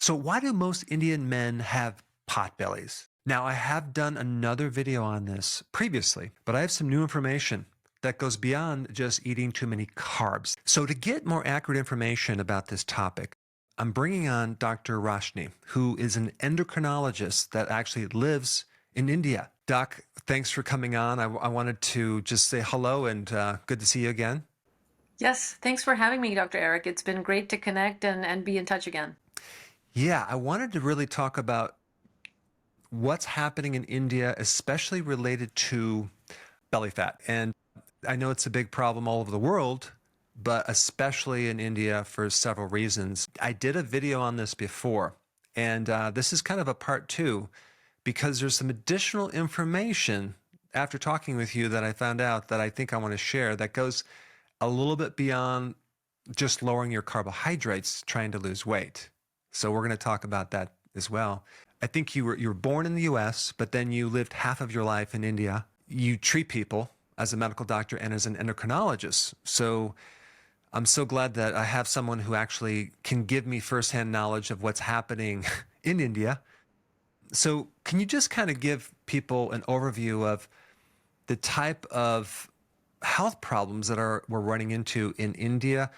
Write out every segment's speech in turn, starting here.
So why do most Indian men have potbellies? Now, I have done another video on this previously, but I have some new information that goes beyond just eating too many carbs. So to get more accurate information about this topic, I'm bringing on Dr. Roshani, who is an endocrinologist that actually lives in India. Doc, thanks for coming on. I wanted to just say hello and good to see you again. Yes, thanks for having me, Dr. Eric. It's been great to connect and be in touch again. Yeah, I wanted to really talk about what's happening in India, especially related to belly fat. And I know it's a big problem all over the world, but especially in India for several reasons. I did a video on this before, and this is kind of a part two because there's some additional information after talking with you that I found out that I think I want to share that goes a little bit beyond just lowering your carbohydrates trying to lose weight. So we're going to talk about that as well. I think you were born in the US, but then you lived half of your life in India. You treat people as a medical doctor and as an endocrinologist. So I'm so glad that I have someone who actually can give me firsthand knowledge of what's happening in India. So can you just kind of give people an overview of the type of health problems that we're running into in India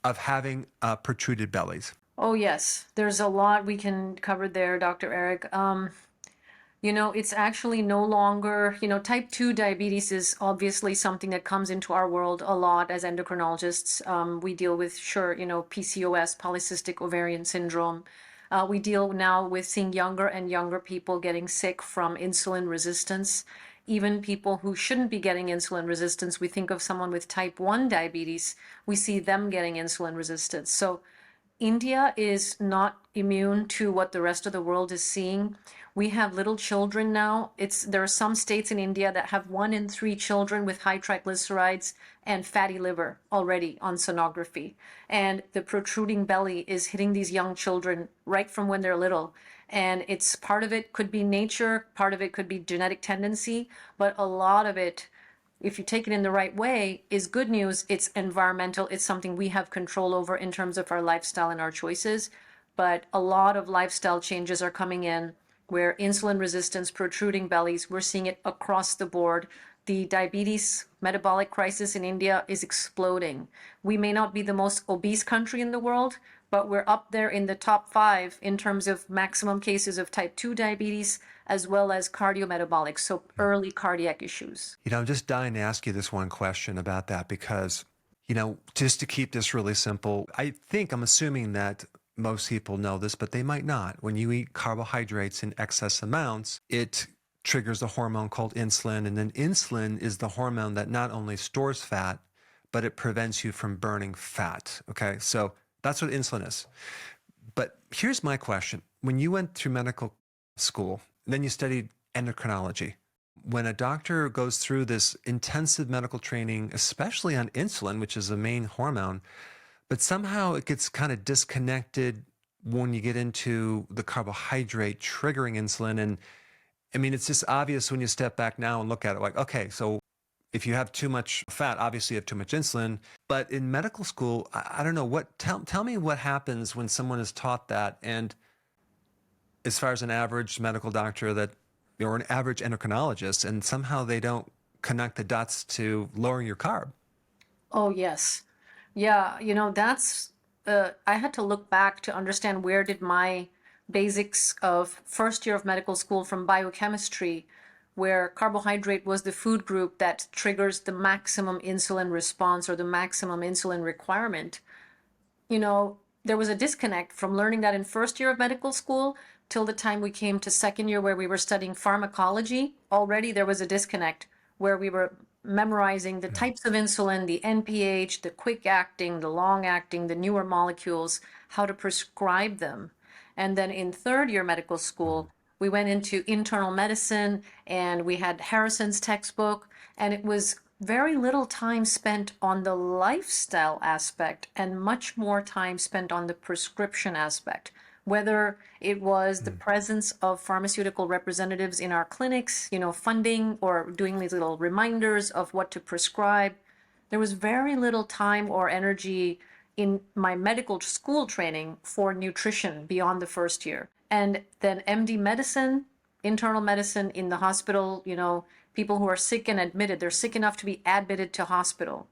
of having protruded bellies? Oh, yes, there's a lot we can cover there, Dr. Eric. It's actually no longer, type 2 diabetes is obviously something that comes into our world a lot as endocrinologists. We deal with, sure, PCOS, polycystic ovarian syndrome. We deal now with seeing younger and younger people getting sick from insulin resistance. Even people who shouldn't be getting insulin resistance, we think of someone with type 1 diabetes, we see them getting insulin resistance. So India is not immune to what the rest of the world is seeing. We have little children now. There are some states in India that have 1 in 3 children with high triglycerides and fatty liver already on sonography. And the protruding belly is hitting these young children right from when they're little. And it's part of it could be nature, part of it could be genetic tendency, but a lot of it, if you take it in the right way, is good news. It's environmental. It's something we have control over in terms of our lifestyle and our choices. But a lot of lifestyle changes are coming in where insulin resistance, protruding bellies, we're seeing it across the board. The diabetes metabolic crisis in India is exploding. We may not be the most obese country in the world, but we're up there in the top 5 in terms of maximum cases of type 2 diabetes as well as cardiometabolic, so early cardiac issues. I'm just dying to ask you this one question about that because, just to keep this really simple, I'm assuming that most people know this, but they might not. When you eat carbohydrates in excess amounts, it triggers a hormone called insulin. And then insulin is the hormone that not only stores fat, but it prevents you from burning fat. Okay. So that's what insulin is. But here's my question. When you went through medical school, then you studied endocrinology. When a doctor goes through this intensive medical training, especially on insulin, which is the main hormone, but somehow it gets kind of disconnected when you get into the carbohydrate triggering insulin. And I mean, it's just obvious when you step back now and look at it like, okay, so if you have too much fat, obviously you have too much insulin. But in medical school, I don't know tell me what happens when someone is taught that. And as far as an average medical doctor or an average endocrinologist, and somehow they don't connect the dots to lowering your carb. Oh, yes. Yeah, I had to look back to understand where did my basics of first year of medical school from biochemistry, where carbohydrate was the food group that triggers the maximum insulin response or the maximum insulin requirement. There was a disconnect from learning that in first year of medical school till the time we came to second year where we were studying pharmacology. Already there was a disconnect where we were memorizing the types of insulin, the NPH, the quick acting, the long acting, the newer molecules, how to prescribe them. And then in third year medical school, we went into internal medicine and we had Harrison's textbook, and it was very little time spent on the lifestyle aspect and much more time spent on the prescription aspect, whether it was the presence of pharmaceutical representatives in our clinics, funding or doing these little reminders of what to prescribe. There was very little time or energy in my medical school training for nutrition beyond the first year. And then MD medicine, internal medicine in the hospital, people who are sick and admitted, they're sick enough to be admitted to hospital.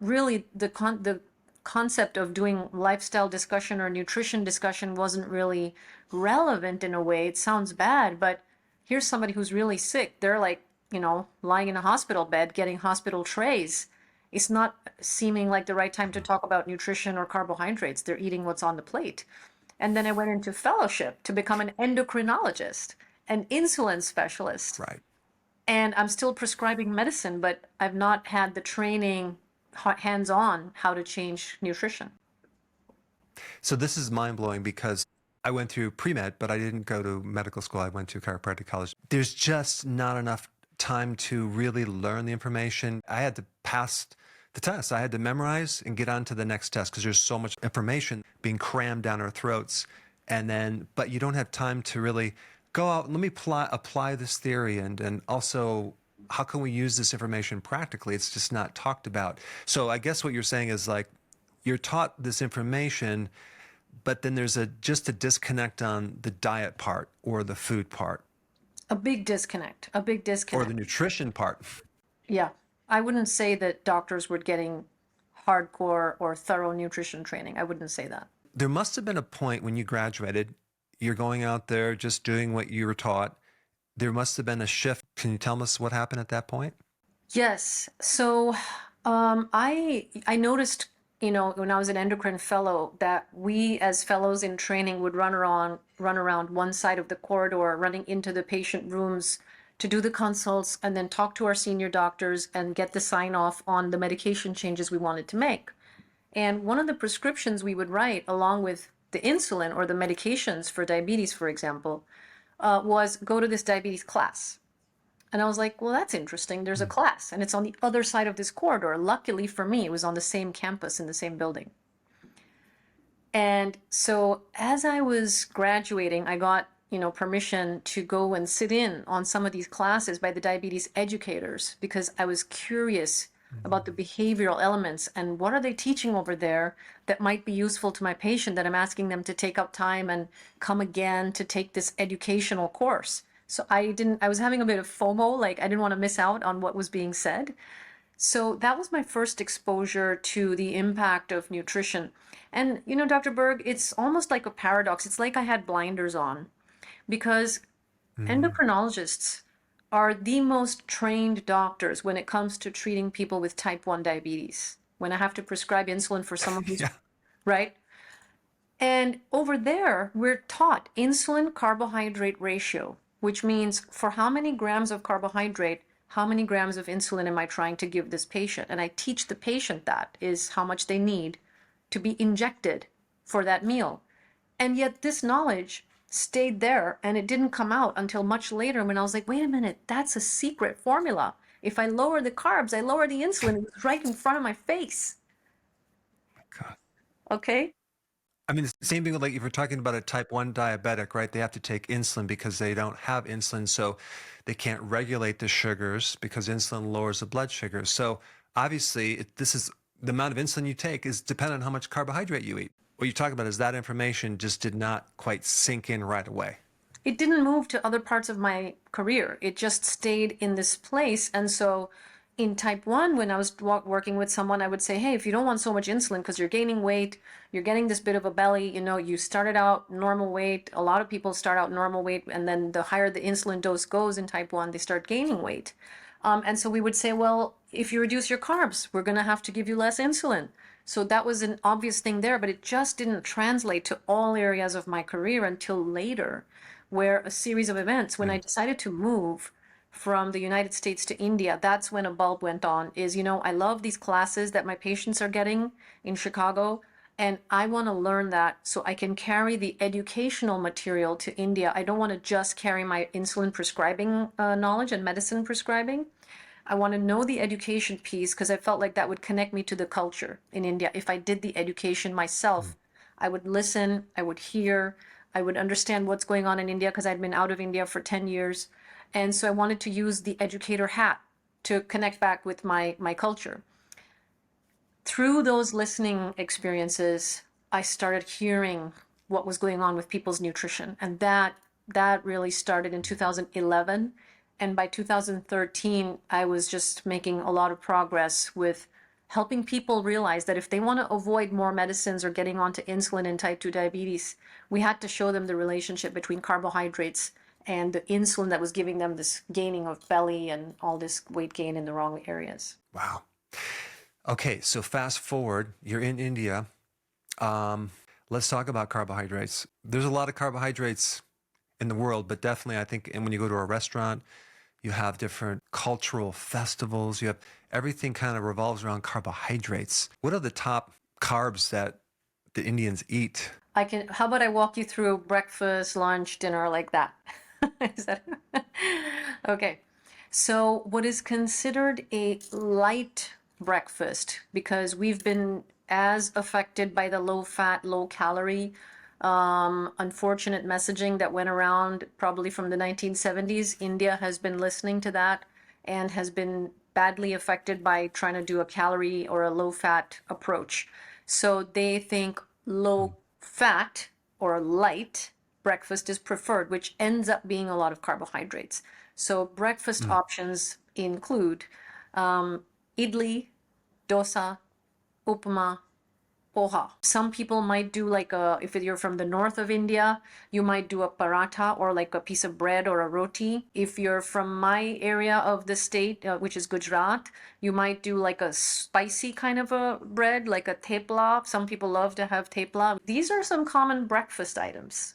Really, the concept of doing lifestyle discussion or nutrition discussion wasn't really relevant in a way. It sounds bad, but here's somebody who's really sick. They're like, lying in a hospital bed getting hospital trays. It's not seeming like the right time to talk about nutrition or carbohydrates. They're eating what's on the plate. And then I went into fellowship to become an endocrinologist, an insulin specialist. Right. And I'm still prescribing medicine, but I've not had the training hands-on how to change nutrition. So this is mind-blowing because I went through pre-med, but I didn't go to medical school. I went to chiropractic college. There's just not enough time to really learn the information. I had to pass the test. I had to memorize and get on to the next test because there's so much information being crammed down our throats. But you don't have time to really go out and let me apply this theory and also how can we use this information practically? It's just not talked about. So I guess what you're saying is like you're taught this information, but then there's just a disconnect on the diet part or the food part. A big disconnect. Or the nutrition part. Yeah. I wouldn't say that doctors were getting hardcore or thorough nutrition training. I wouldn't say that. There must have been a point when you graduated, you're going out there just doing what you were taught. There must have been a shift. Can you tell us what happened at that point? Yes. So I noticed, when I was an endocrine fellow, that we as fellows in training would run around one side of the corridor, running into the patient rooms to do the consults and then talk to our senior doctors and get the sign off on the medication changes we wanted to make. And one of the prescriptions we would write along with the insulin or the medications for diabetes, for example, was go to this diabetes class. And I was like, well, that's interesting. There's a class and it's on the other side of this corridor. Luckily for me, it was on the same campus in the same building. And so as I was graduating, I got, permission to go and sit in on some of these classes by the diabetes educators because I was curious about the behavioral elements and what are they teaching over there that might be useful to my patient that I'm asking them to take up time and come again to take this educational course. So I was having a bit of FOMO, like I didn't want to miss out on what was being said. So that was my first exposure to the impact of nutrition. And, Dr. Berg, it's almost like a paradox. It's like I had blinders on because endocrinologists are the most trained doctors when it comes to treating people with type 1 diabetes. When I have to prescribe insulin for someone who's, right? And over there, we're taught insulin carbohydrate ratio, which means for how many grams of carbohydrate, how many grams of insulin am I trying to give this patient? And I teach the patient that is how much they need to be injected for that meal. And yet this knowledge stayed there and it didn't come out until much later when I was like, wait a minute, that's a secret formula. If I lower the carbs, I lower the insulin. It was right in front of my face. God. Okay. I mean, the same thing like if you're talking about a type 1 diabetic, right? They have to take insulin because they don't have insulin. So they can't regulate the sugars because insulin lowers the blood sugar. So obviously this is the amount of insulin you take is dependent on how much carbohydrate you eat. What you're talking about is that information just did not quite sink in right away. It didn't move to other parts of my career. It just stayed in this place. And so in type 1, when I was working with someone, I would say, hey, if you don't want so much insulin because you're gaining weight, you're getting this bit of a belly, you started out normal weight. A lot of people start out normal weight, and then the higher the insulin dose goes in type 1, they start gaining weight. And so we would say, well, if you reduce your carbs, we're going to have to give you less insulin. So that was an obvious thing there, but it just didn't translate to all areas of my career until later, where a series of events, when I decided to move from the United States to India, that's when a bulb went on, I love these classes that my patients are getting in Chicago, and I want to learn that so I can carry the educational material to India. I don't want to just carry my insulin prescribing knowledge and medicine prescribing. I want to know the education piece because I felt like that would connect me to the culture in India. If I did the education myself, I would listen, I would hear, I would understand what's going on in India because I'd been out of India for 10 years. And so I wanted to use the educator hat to connect back with my culture. through those listening experiences, I started hearing what was going on with people's nutrition. And that really started in 2011. And by 2013, I was just making a lot of progress with helping people realize that if they want to avoid more medicines or getting onto insulin and type 2 diabetes, we had to show them the relationship between carbohydrates and the insulin that was giving them this gaining of belly and all this weight gain in the wrong areas. Wow. Okay, so fast forward, you're in India. Um, let's talk about carbohydrates. There's a lot of carbohydrates in the world, but definitely I think, and when you go to a restaurant, you have different cultural festivals. You have everything kind of revolves around carbohydrates. What are the top carbs that the Indians eat? How about I walk you through breakfast, lunch, dinner, like that? Is that okay? So, what is considered a light breakfast, because we've been as affected by the low fat, low calorie, unfortunate messaging that went around probably from the 1970s. India has been listening to that and has been badly affected by trying to do a calorie or a low fat approach. So they think low fat or light breakfast is preferred, which ends up being a lot of carbohydrates. So breakfast options include idli, dosa, upma, poha. Some people might do like if you're from the north of India, you might do a paratha or like a piece of bread or a roti. If you're from my area of the state, which is Gujarat, you might do like a spicy kind of a bread, like a thepla. Some people love to have thepla. These are some common breakfast items.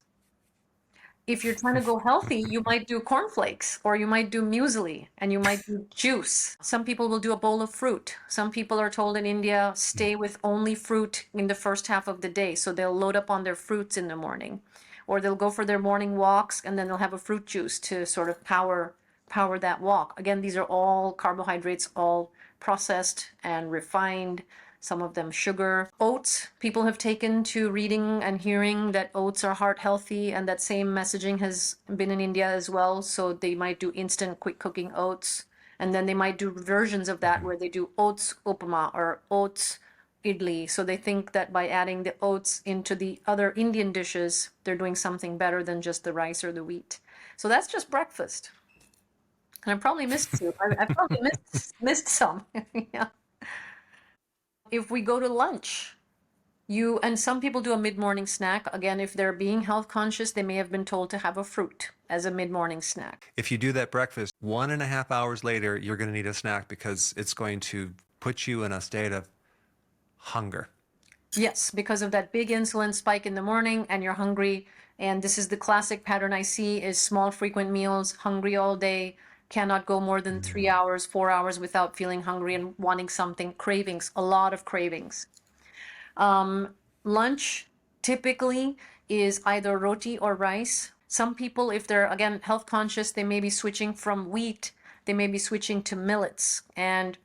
If you're trying to go healthy, you might do cornflakes or you might do muesli and you might do juice. Some people will do a bowl of fruit. Some people are told in India, stay with only fruit in the first half of the day. So they'll load up on their fruits in the morning, or they'll go for their morning walks and then they'll have a fruit juice to sort of power that walk. Again, these are all carbohydrates, all processed and refined, some of them sugar. Oats, people have taken to reading and hearing that oats are heart healthy, and that same messaging has been in India as well. So they might do instant quick cooking oats. And then they might do versions of that where they do oats upama or oats idli. So they think that by adding the oats into the other Indian dishes, they're doing something better than just the rice or the wheat. So that's just breakfast. And I probably missed two. I probably missed some. Yeah. If we go to lunch, and some people do a mid-morning snack. Again, if they're being health conscious, they may have been told to have a fruit as a mid-morning snack. If you do that breakfast, 1.5 hours later, you're going to need a snack because it's going to put you in a state of hunger. Yes, because of that big insulin spike in the morning and you're hungry. And this is the classic pattern I see is small frequent meals, hungry all day, cannot go more than 3 hours, 4 hours without feeling hungry and wanting something, cravings, a lot of cravings. Lunch typically is either roti or rice. Some people, if they're again health conscious, they may be switching from wheat, they may be switching to millets. And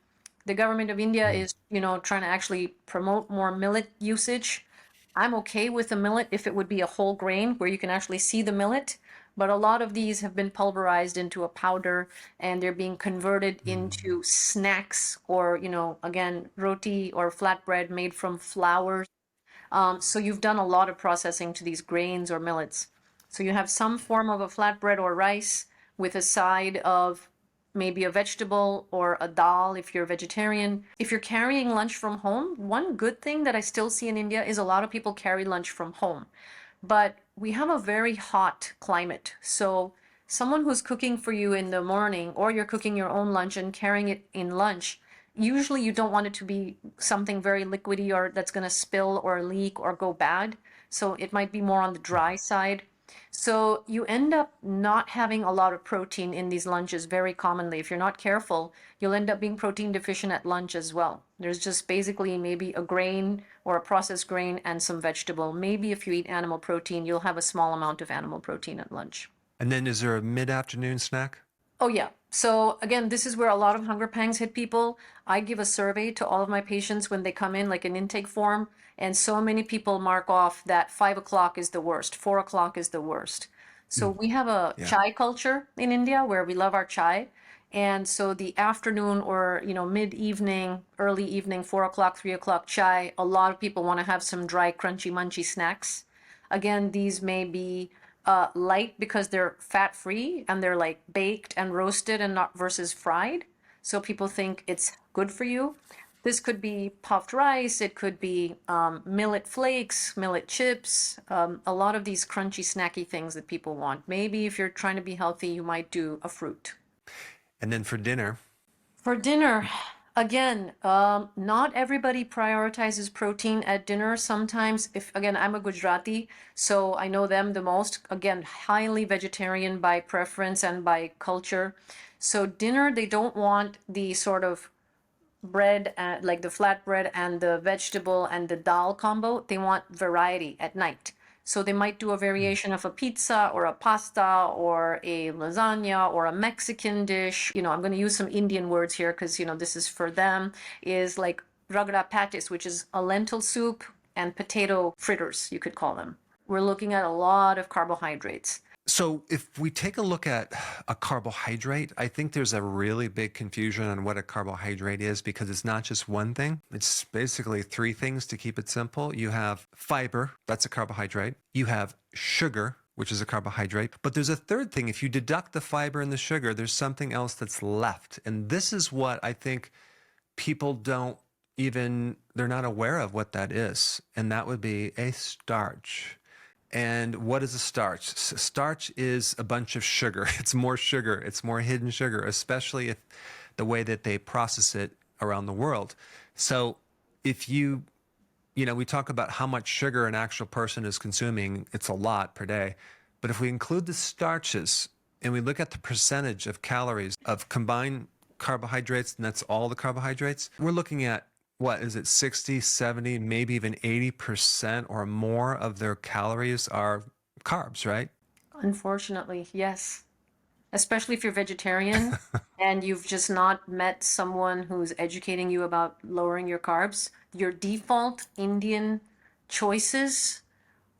the government of India is, trying to actually promote more millet usage. I'm okay with a millet if it would be a whole grain where you can actually see the millet. But a lot of these have been pulverized into a powder and they're being converted into snacks or, again, roti or flatbread made from flour. So you've done a lot of processing to these grains or millets. So you have some form of a flatbread or rice with a side of maybe a vegetable or a dal if you're a vegetarian. If you're carrying lunch from home, one good thing that I still see in India is a lot of people carry lunch from home. But we have a very hot climate. So someone who's cooking for you in the morning, or you're cooking your own lunch and carrying it in lunch, usually you don't want it to be something very liquidy or that's going to spill or leak or go bad. So it might be more on the dry side. So you end up not having a lot of protein in these lunches very commonly. If you're not careful, you'll end up being protein deficient at lunch as well. There's just basically maybe a grain or a processed grain and some vegetable. Maybe if you eat animal protein, you'll have a small amount of animal protein at lunch. And then is there a mid-afternoon snack? Oh, yeah. So again, this is where a lot of hunger pangs hit people. I give a survey to all of my patients when they come in, like an intake form, and so many people mark off that 5 o'clock is the worst, 4 o'clock is the worst. So we have a Yeah. chai culture in India where we love our chai. And so the afternoon or, mid-evening, early evening, 4 o'clock, 3 o'clock chai, a lot of people want to have some dry, crunchy, munchy snacks. Again, these may be light because they're fat-free and they're like baked and roasted and not versus fried. So people think it's good for you. This could be puffed rice, it could be millet flakes, millet chips, a lot of these crunchy, snacky things that people want. Maybe if you're trying to be healthy, you might do a fruit. And then for dinner, For dinner, again, not everybody prioritizes protein at dinner. Sometimes, if again, I'm a Gujarati, so I know them the most. Again, highly vegetarian by preference and by culture. So dinner, they don't want the sort of bread, like the flatbread and the vegetable and the dal combo. They want variety at night. So they might do a variation of a pizza or a pasta or a lasagna or a Mexican dish. I'm going to use some Indian words here because, this is for them, is like ragda patties, which is a lentil soup and potato fritters, you could call them. We're looking at a lot of carbohydrates. so if we take a look at a carbohydrate, I think there's a really big confusion on what a carbohydrate is because it's not just one thing. It's basically three things to keep it simple. You have fiber, that's a carbohydrate. You have sugar, which is a carbohydrate. But there's a third thing. If you deduct the fiber and the sugar, there's something else that's left. And this is what I think people don't even, they're not aware of what that is. And that would be a starch. And what is a starch? Starch is a bunch of sugar. It's more sugar. It's more hidden sugar, especially if the way that they process it around the world. So if we talk about how much sugar an actual person is consuming, it's a lot per day. But if we include the starches and we look at the percentage of calories of combined carbohydrates, and that's all the carbohydrates, we're looking at what is it, 60, 70, maybe even 80% or more of their calories are carbs, right? Unfortunately, yes. Especially if you're vegetarian and you've just not met someone who's educating you about lowering your carbs, your default Indian choices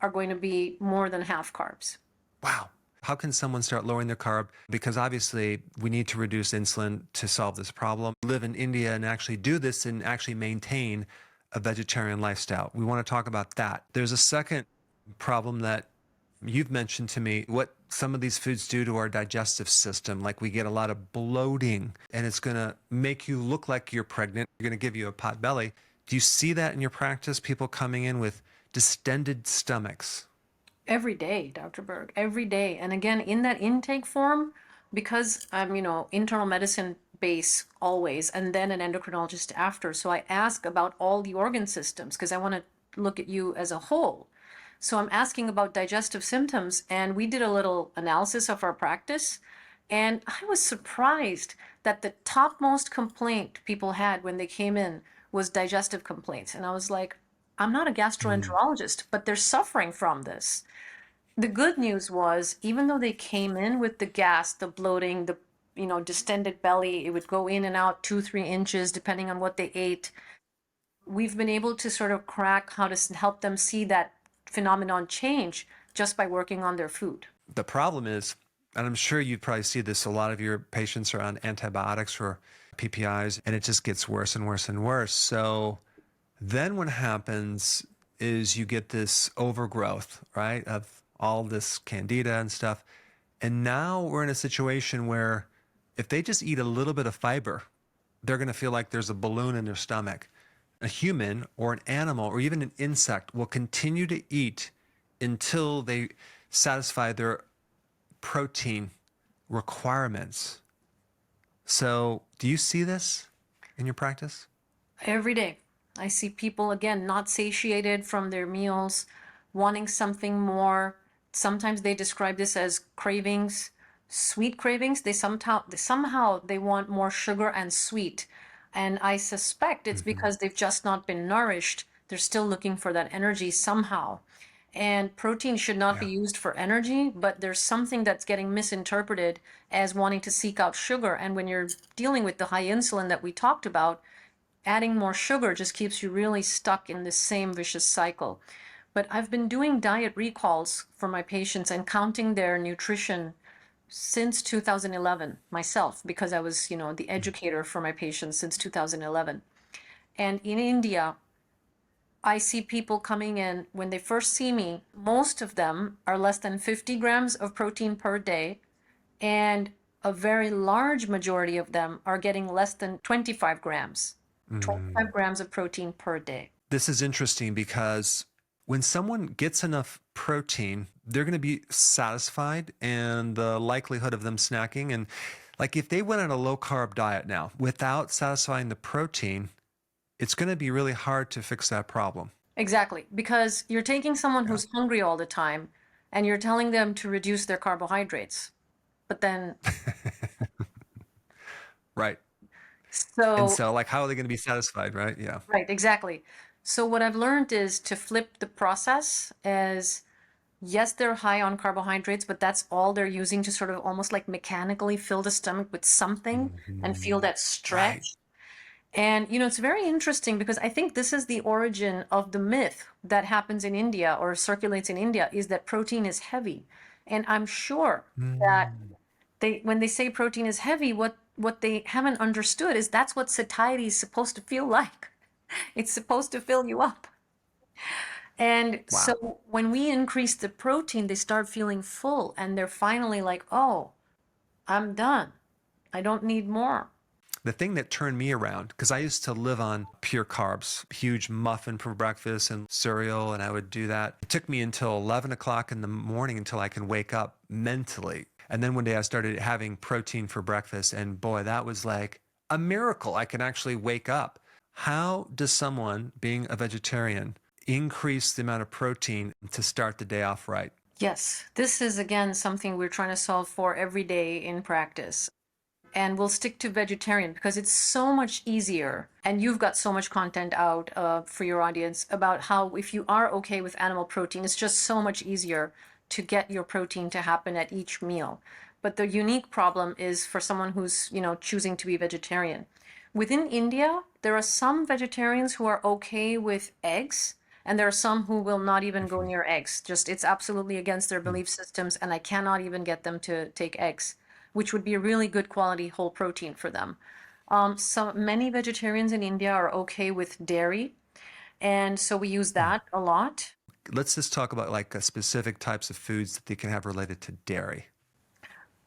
are going to be more than half carbs. Wow. How can someone start lowering their carb? Because obviously we need to reduce insulin to solve this problem. Live in India and actually do this and actually maintain a vegetarian lifestyle. We want to talk about that. There's a second problem that you've mentioned to me, what some of these foods do to our digestive system. Like we get a lot of bloating and it's going to make you look like you're pregnant. You're going to give you a pot belly. Do you see that in your practice? People coming in with distended stomachs? Every day, Dr. Berg, every day. And again, in that intake form, because I'm, internal medicine base always, and then an endocrinologist after. So I ask about all the organ systems because I want to look at you as a whole. So I'm asking about digestive symptoms, and we did a little analysis of our practice. And I was surprised that the topmost complaint people had when they came in was digestive complaints. And I was like, I'm not a gastroenterologist, but they're suffering from this. The good news was, even though they came in with the gas, the bloating, the distended belly, it would go in and out 2, 3 inches depending on what they ate. We've been able to sort of crack how to help them see that phenomenon change just by working on their food. The problem is, and I'm sure you probably see this, a lot of your patients are on antibiotics or PPIs, and it just gets worse and worse and worse. So then what happens is you get this overgrowth, right, of all this candida and stuff. And now we're in a situation where if they just eat a little bit of fiber, they're going to feel like there's a balloon in their stomach. A human or an animal or even an insect will continue to eat until they satisfy their protein requirements. So, do you see this in your practice? Every day, I see people, again, not satiated from their meals, wanting something more. Sometimes they describe this as cravings, sweet cravings. They somehow they want more sugar and sweet. And I suspect it's Hmm. because they've just not been nourished. They're still looking for that energy somehow. And protein should not be Yeah. used for energy, but there's something that's getting misinterpreted as wanting to seek out sugar. And when you're dealing with the high insulin that we talked about, adding more sugar just keeps you really stuck in this same vicious cycle. But I've been doing diet recalls for my patients and counting their nutrition since 2011 myself because I was, the educator for my patients since 2011. And in India, I see people coming in when they first see me, most of them are less than 50 grams of protein per day, and a very large majority of them are getting less than 25 grams, 25 grams of protein per day. This is interesting because when someone gets enough protein, they're going to be satisfied and the likelihood of them snacking. And like if they went on a low carb diet now without satisfying the protein, it's going to be really hard to fix that problem. Exactly, because you're taking someone Yeah. who's hungry all the time and you're telling them to reduce their carbohydrates. But then, Right. And so, so, like, how are they going to be satisfied? Right. Yeah. right, exactly. So what I've learned is to flip the process as yes, they're high on carbohydrates, but that's all they're using to sort of almost like mechanically fill the stomach with something and feel Mhm. that Right. stretch. And it's very interesting because I think this is the origin of the myth that happens in India or circulates in India is that protein is heavy. And I'm sure that Mm. when they say protein is heavy, what they haven't understood is that's what satiety is supposed to feel like. It's supposed to fill you up. And Wow. so when we increase the protein, they start feeling full and they're finally like, oh, I'm done. I don't need more. The thing that turned me around, because I used to live on pure carbs, huge muffin for breakfast and cereal, and I would do that. It took me until 11 o'clock in the morning until I can wake up mentally. And then one day I started having protein for breakfast, and boy, that was like a miracle. I can actually wake up. How does someone, being a vegetarian, increase the amount of protein to start the day off right? Yes, this is again something we're trying to solve for every day in practice. And we'll stick to vegetarian because it's so much easier. And you've got so much content out for your audience about how if you are okay with animal protein, it's just so much easier to get your protein to happen at each meal. But the unique problem is for someone who's, choosing to be vegetarian. Within India, there are some vegetarians who are okay with eggs, and there are some who will not even go Mhm. near eggs. Just it's absolutely against their Mm. belief systems, and I cannot even get them to take eggs, which would be a really good quality whole protein for them. So many vegetarians in India are okay with dairy, and so we use Mm. that a lot. Let's just talk about like specific types of foods that they can have related to dairy.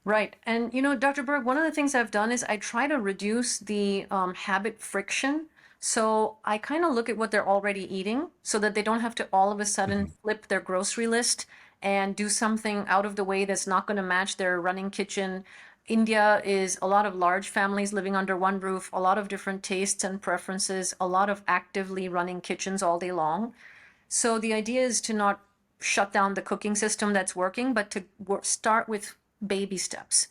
Right. And Dr. Berg, one of the things I've done is I try to reduce the habit friction. So I kind of look at what they're already eating so that they don't have to all of a sudden Mhm. flip their grocery list and do something out of the way that's not going to match their running kitchen. India is a lot of large families living under one roof, a lot of different tastes and preferences, a lot of actively running kitchens all day long. So the idea is to not shut down the cooking system that's working, but to start with baby steps.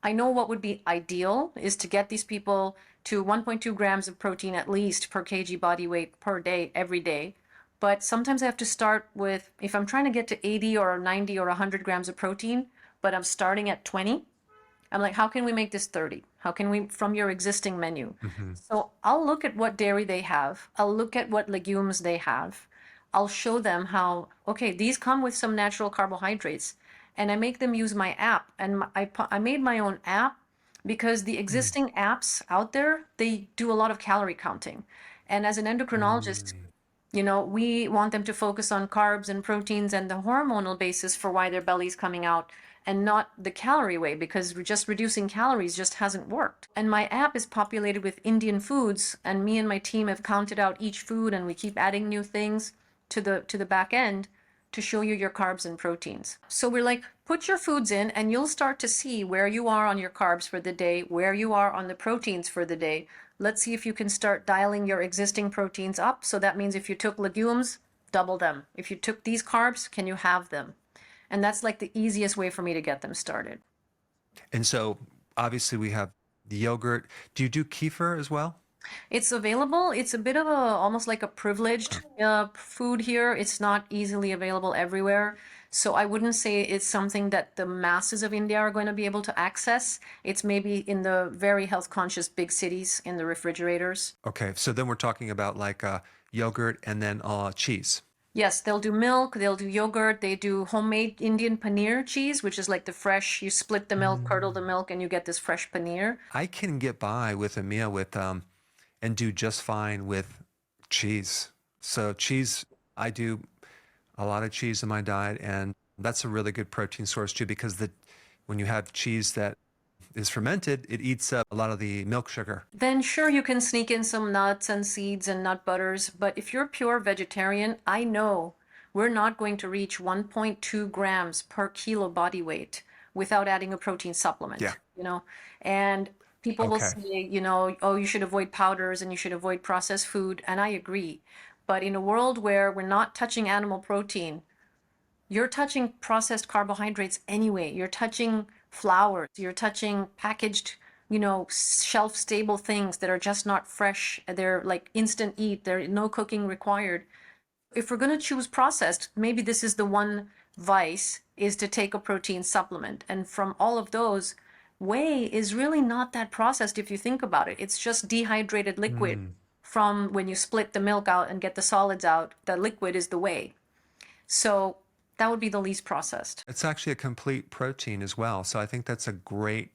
I know what would be ideal is to get these people to 1.2 grams of protein at least per kg body weight per day, every day. But sometimes I have to start with, if I'm trying to get to 80 or 90 or 100 grams of protein, but I'm starting at 20, I'm like, how can we make this 30? How can we, from your existing menu? Mhm. So I'll look at what dairy they have. I'll look at what legumes they have. I'll show them how, okay, these come with some natural carbohydrates. And I make them use my app. And I made my own app because the Mm. existing apps out there, they do a lot of calorie counting. And as an endocrinologist, Mm. we want them to focus on carbs and proteins and the hormonal basis for why their belly's coming out and not the calorie way because just reducing calories just hasn't worked. And my app is populated with Indian foods and me and my team have counted out each food and we keep adding new things to the back end to show you your carbs and proteins. So we're like, put your foods in and you'll start to see where you are on your carbs for the day, where you are on the proteins for the day. Let's see if you can start dialing your existing proteins up. So that means if you took legumes, double them. If you took these carbs, can you have them? And that's like the easiest way for me to get them started. And so obviously we have the yogurt. Do you do kefir as well? It's available. It's a bit of a almost like a privileged food here. It's not easily available everywhere. So I wouldn't say it's something that the masses of India are going to be able to access. It's maybe in the very health conscious big cities in the refrigerators. Okay, so then we're talking about like yogurt and then cheese. Yes, they'll do milk, they'll do yogurt, they do homemade Indian paneer cheese, which is like the fresh, you split the milk, curdle the milk, and you get this fresh paneer. I can get by with a meal with and do just fine with cheese. So cheese, I do a lot of cheese in my diet, and that's a really good protein source too because the when you have cheese that is fermented, it eats up a lot of the milk sugar. Then sure, you can sneak in some nuts and seeds and nut butters, but if you're pure vegetarian, I know we're not going to reach 1.2 grams per kilo body weight without adding a protein Yeah. supplement, you know? And people will Okay. say, you know, oh, you should avoid powders and you should avoid processed food, and I agree. But in a world where we're not touching animal protein, you're touching processed carbohydrates anyway. You're touching flours. You're touching packaged, you know, shelf stable things that are just not fresh. They're like instant eat. There's no cooking required. If we're going to choose processed, maybe this is the one vice is to take a protein supplement. And from all of those, whey is really not that processed if you think about it. It's just dehydrated liquid Mm. from when you split the milk out and get the solids out. The liquid is the whey. So that would be the least processed. It's actually a complete protein as well. So I think that's a great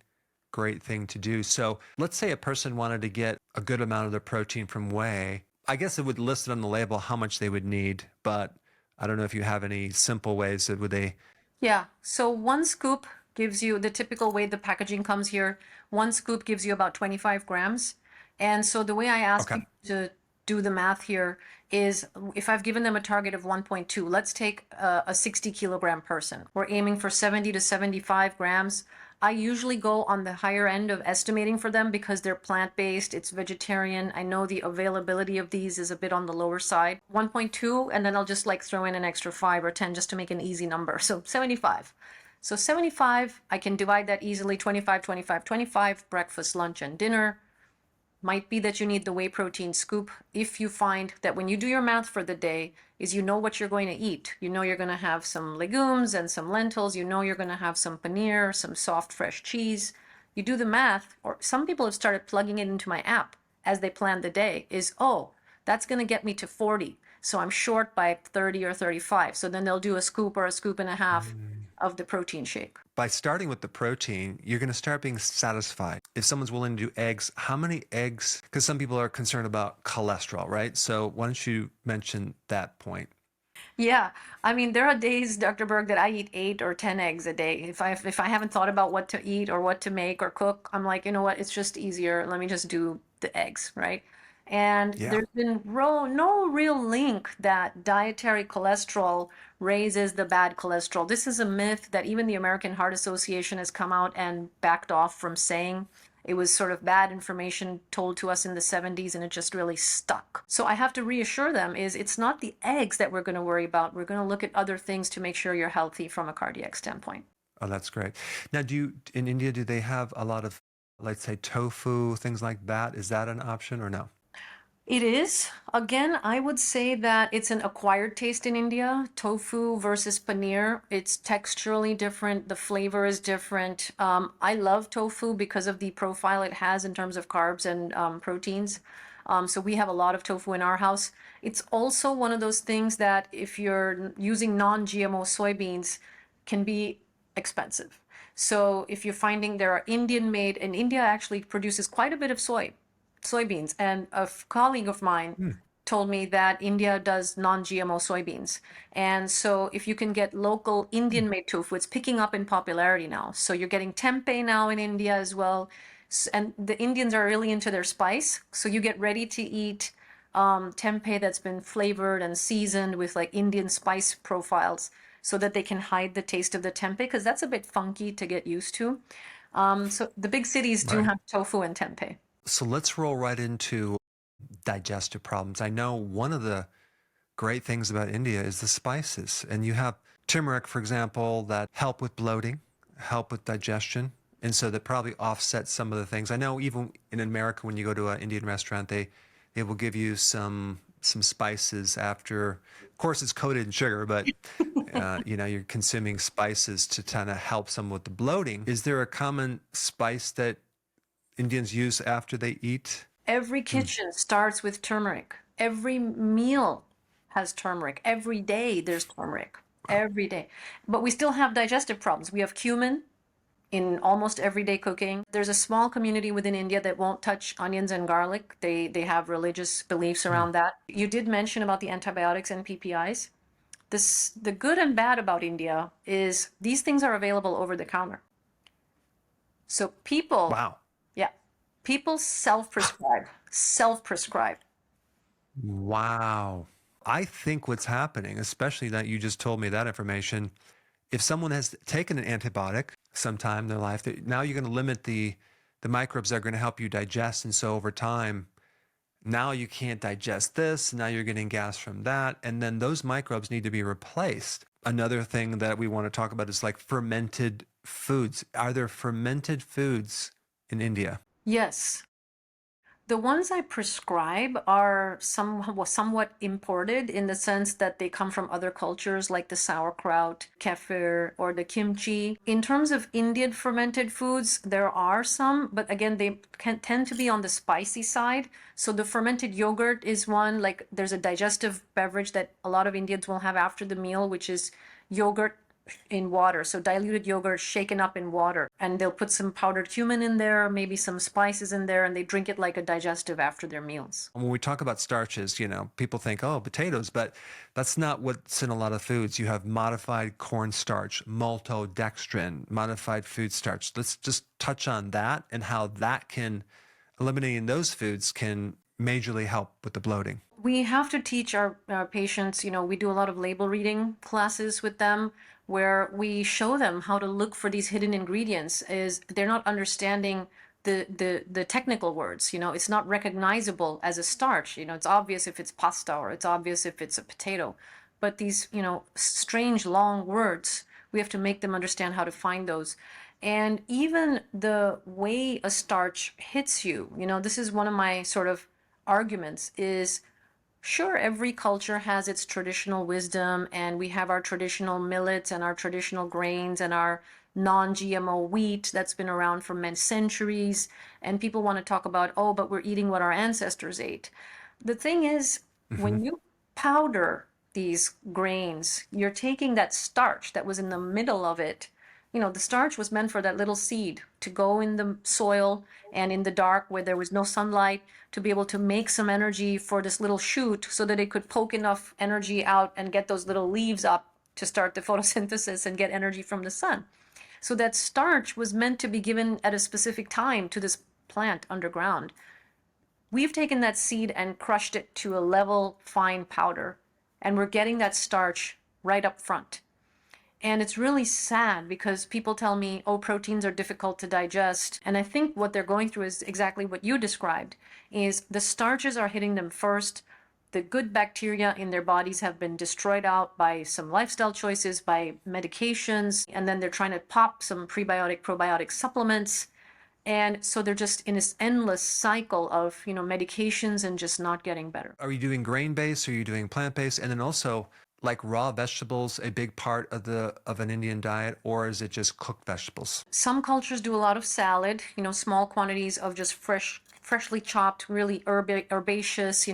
thing to do. So let's say a person wanted to get a good amount of their protein from whey. I guess it would list it on the label how much they would need, but I don't know if you have any simple ways that would they. Yeah, so one scoop gives you the typical way the packaging comes here. One scoop gives you about 25 grams. And so the way I ask Okay. people to do the math here is if I've given them a target of 1.2, let's take a 60 kilogram person. We're aiming for 70 to 75 grams. I usually go on the higher end of estimating for them because they're plant-based, it's vegetarian. I know the availability of these is a bit on the lower side. 1.2, and then I'll just like throw in an extra 5 or 10 just to make an easy number. So 75. So 75, I can divide that easily 25, 25, 25, breakfast, lunch, and dinner. Might be that you need the whey protein scoop if you find that when you do your math for the day is you know what you're going to eat. You know you're going to have some legumes and some lentils. You know you're going to have some paneer, some soft fresh cheese. You do the math, or some people have started plugging it into my app as they plan the day is, oh, that's going to get me to 40. So I'm short by 30 or 35. So then they'll do a scoop or a scoop and a half of the protein shake. By starting with the protein, you're going to start being satisfied. If someone's willing to do eggs, how many eggs? Because some people are concerned about cholesterol, right? So why don't you mention that point? Yeah, I mean, there are days, Dr. Berg, that I eat 8 or 10 eggs a day. If I haven't thought about what to eat or what to make or cook, I'm like, you know what, it's just easier. Let me just do the eggs, right? And Yeah. there's been no real link that dietary cholesterol raises the bad cholesterol. This is a myth that even the American Heart Association has come out and backed off from saying. It was sort of bad information told to us in the 70s and it just really stuck. So I have to reassure them is it's not the eggs that we're going to worry about. We're going to look at other things to make sure you're healthy from a cardiac standpoint. Oh, that's great. Now, in India, do they have a lot of, let's say, tofu, things like that? Is that an option or no? It is. Again, I would say that it's an acquired taste in India. Tofu versus paneer, it's texturally different. The flavor is different. I love tofu because of the profile it has in terms of carbs and proteins. So we have a lot of tofu in our house. It's also one of those things that if you're using non-GMO soybeans, can be expensive. So if you're finding there are Indian made, and India actually produces quite a bit of soybeans. And colleague of mine Hmm. told me that India does non-GMO soybeans. And so if you can get local Hmm. Indian made tofu, it's picking up in popularity now. So you're getting tempeh now in India as well. And the Indians are really into their spice. So you get ready to eat tempeh that's been flavored and seasoned with like Indian spice profiles so that they can hide the taste of the tempeh because that's a bit funky to get used to. So the big cities do Right. have tofu and tempeh. So let's roll right into digestive problems. I know one of the great things about India is the spices. And you have turmeric, for example, that help with bloating, help with digestion. And so that probably offsets some of the things. I know even in America, when you go to an Indian restaurant, they will give you some spices after. Of course, it's coated in sugar, but you're consuming spices to kind of help some with the bloating. Is there a common spice that Indians use after they eat? Every Hmm. kitchen starts with turmeric. Every meal has turmeric. Every day there's turmeric. Every day. But we still have digestive problems. We have cumin in almost everyday cooking. There's a small community within India that won't touch onions and garlic. They have religious beliefs around that. You did mention about the antibiotics and PPIs. The good and bad about India is these things are available over the counter. So people, Wow. yeah, people self-prescribe, self-prescribe. Wow. I think what's happening, especially that you just told me that information, if someone has taken an antibiotic sometime in their life, now you're going to limit the microbes that are going to help you digest. And so over time, now you can't digest this. Now you're getting gas from that. And then those microbes need to be replaced. Another thing that we want to talk about is like fermented foods. Are there fermented foods in India? Yes. The ones I prescribe are somewhat imported in the sense that they come from other cultures like the sauerkraut, kefir, or the kimchi. In terms of Indian fermented foods, there are some, but again, they can tend to be on the spicy side. So the fermented yogurt is one, like there's a digestive beverage that a lot of Indians will have after the meal, which is yogurt in water. So diluted yogurt shaken up in water. And they'll put some powdered cumin in there, maybe some spices in there, and they drink it like a digestive after their meals. When we talk about starches, people think, oh, potatoes, but that's not what's in a lot of foods. You have modified cornstarch, maltodextrin, modified food starch. Let's just touch on that and how that can, eliminating those foods can majorly help with the bloating. We have to teach our patients, we do a lot of label reading classes with them where we show them how to look for these hidden ingredients. Is they're not understanding the technical words. It's not recognizable as a starch. It's obvious if it's pasta or it's obvious if it's a potato. But these, strange long words, we have to make them understand how to find those. And even the way a starch hits you, this is one of my sort of arguments is sure, every culture has its traditional wisdom, and we have our traditional millets and our traditional grains and our non-GMO wheat that's been around for many centuries. And people want to talk about, oh, but we're eating what our ancestors ate. The thing is, when you powder these grains, you're taking that starch that was in the middle of it. The starch was meant for that little seed to go in the soil and in the dark where there was no sunlight to be able to make some energy for this little shoot so that it could poke enough energy out and get those little leaves up to start the photosynthesis and get energy from the sun. So that starch was meant to be given at a specific time to this plant underground. We've taken that seed and crushed it to a level fine powder, and we're getting that starch right up front. And it's really sad because people tell me, oh, proteins are difficult to digest. And I think what they're going through is exactly what you described, is the starches are hitting them first. The good bacteria in their bodies have been destroyed out by some lifestyle choices, by medications, and then they're trying to pop some prebiotic, probiotic supplements. And so they're just in this endless cycle of, medications and just not getting better. Are you doing grain-based? Are you doing plant-based? And then also, like raw vegetables, a big part of an Indian diet, or is it just cooked vegetables? Some cultures do a lot of salad, small quantities of just freshly chopped, really herbaceous,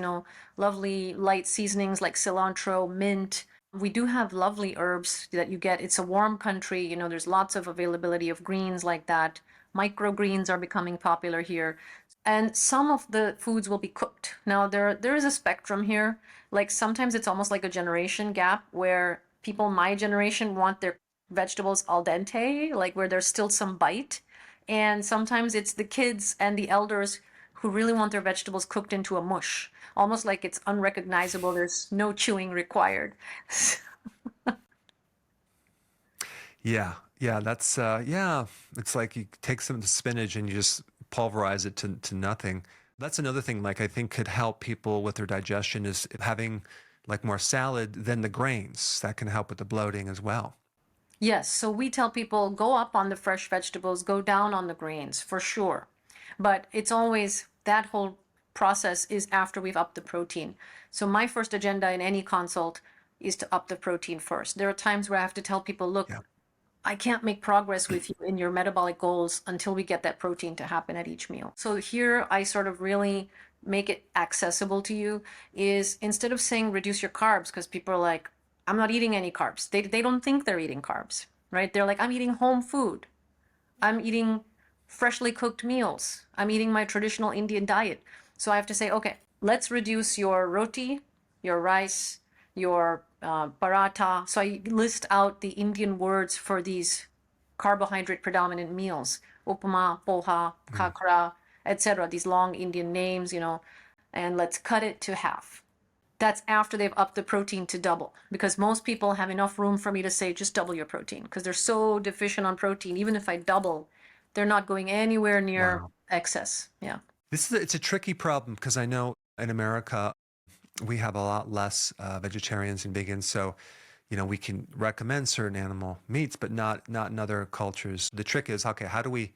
lovely light seasonings like cilantro, mint. We do have lovely herbs that you get. It's a warm country, there's lots of availability of greens like that. Microgreens are becoming popular here. And some of the foods will be cooked. Now, there is a spectrum here. Like sometimes it's almost like a generation gap where people my generation want their vegetables al dente, like where there's still some bite. And sometimes it's the kids and the elders who really want their vegetables cooked into a mush, almost like it's unrecognizable. There's no chewing required. Yeah, that's it's like you take some of the spinach and you just pulverize it to nothing. That's another thing, like I think could help people with their digestion is having like more salad than the grains. That can help with the bloating as well. Yes, so we tell people go up on the fresh vegetables, go down on the grains for sure. But it's always that whole process is after we've upped the protein. So my first agenda in any consult is to up the protein first. There are times where I have to tell people, look, Yeah. I can't make progress with you in your metabolic goals until we get that protein to happen at each meal. So here I sort of really make it accessible to you is instead of saying reduce your carbs, because people are like, I'm not eating any carbs. They don't think they're eating carbs, right? They're like, I'm eating home food. I'm eating freshly cooked meals. I'm eating my traditional Indian diet. So I have to say, okay, let's reduce your roti, your rice, your paratha. So I list out the Indian words for these carbohydrate predominant meals: upama, poha, Mm. khakra, etc. These long Indian names, and let's cut it to half. That's after they've upped the protein to double, because most people have enough room for me to say just double your protein, because they're so deficient on protein. Even if I double, they're not going anywhere near Wow. excess. Yeah. It's a tricky problem because I know in America we have a lot less vegetarians and vegans, so we can recommend certain animal meats, but not in other cultures. The trick is, okay, how do we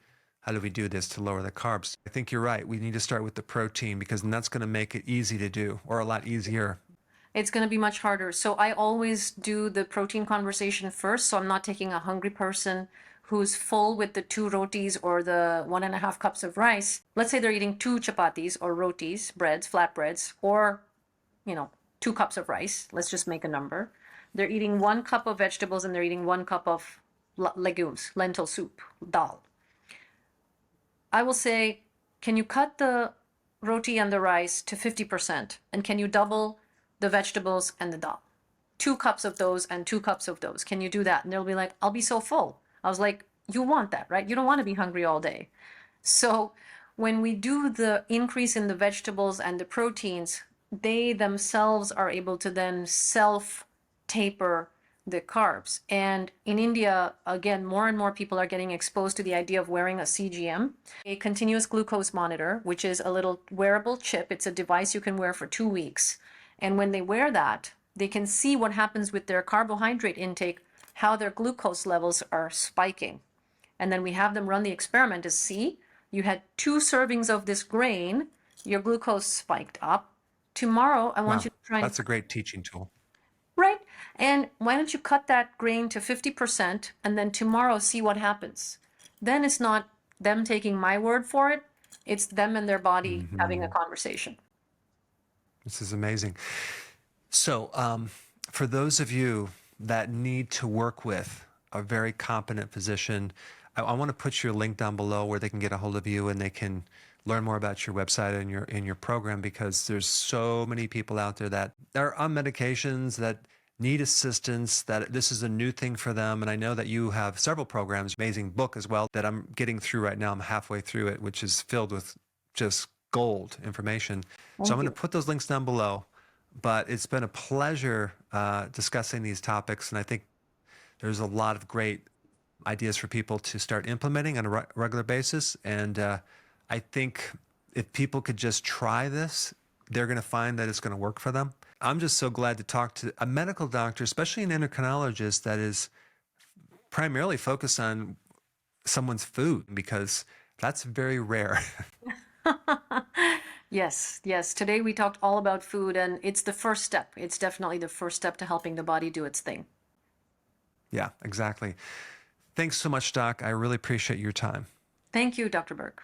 do this to lower the carbs? I think you're right. We need to start with the protein because then that's going to make it easy to do, or a lot easier. It's going to be much harder. So I always do the protein conversation first. So I'm not taking a hungry person who's full with the 2 rotis or the 1.5 cups of rice. Let's say they're eating 2 chapatis or rotis, breads, flatbreads, or, you know, 2 cups of rice. Let's just make a number. They're eating 1 cup of vegetables and they're eating 1 cup of legumes, lentil soup, dal. I will say, can you cut the roti and the rice to 50%? And can you double the vegetables and the dal? 2 cups of those and 2 cups of those. Can you do that? And they'll be like, I'll be so full. I was like, you want that, right? You don't want to be hungry all day. So when we do the increase in the vegetables and the proteins, they themselves are able to then self taper the carbs. And in India, again, more and more people are getting exposed to the idea of wearing a CGM, a continuous glucose monitor, which is a little wearable chip. It's a device you can wear for 2 weeks. And when they wear that, they can see what happens with their carbohydrate intake, how their glucose levels are spiking. And then we have them run the experiment to see, you had 2 servings of this grain, your glucose spiked up. Tomorrow, I want Wow, you to try and, that's a great teaching tool. right? And why don't you cut that grain to 50% and then tomorrow see what happens? Then it's not them taking my word for it, it's them and their body having a Hmm. conversation. This is amazing. So, for those of you that need to work with a very competent physician, I want to put your link down below where they can get a hold of you and they can learn more about your website and your program, because there's so many people out there that are on medications that need assistance, that this is a new thing for them. And I know that you have several programs, amazing book as well, that I'm getting through right now. I'm halfway through it, which is filled with just gold information. So I'm Thank going to you. put those links down below. But it's been a pleasure discussing these topics, and I think there's a lot of great ideas for people to start implementing on a regular basis. And I think if people could just try this, they're going to find that it's going to work for them. I'm just so glad to talk to a medical doctor, especially an endocrinologist that is primarily focused on someone's food, because that's very rare. Yes, yes. Today we talked all about food, and it's the first step. It's definitely the first step to helping the body do its thing. Yeah, exactly. Thanks so much, Doc. I really appreciate your time. Thank you, Dr. Berg.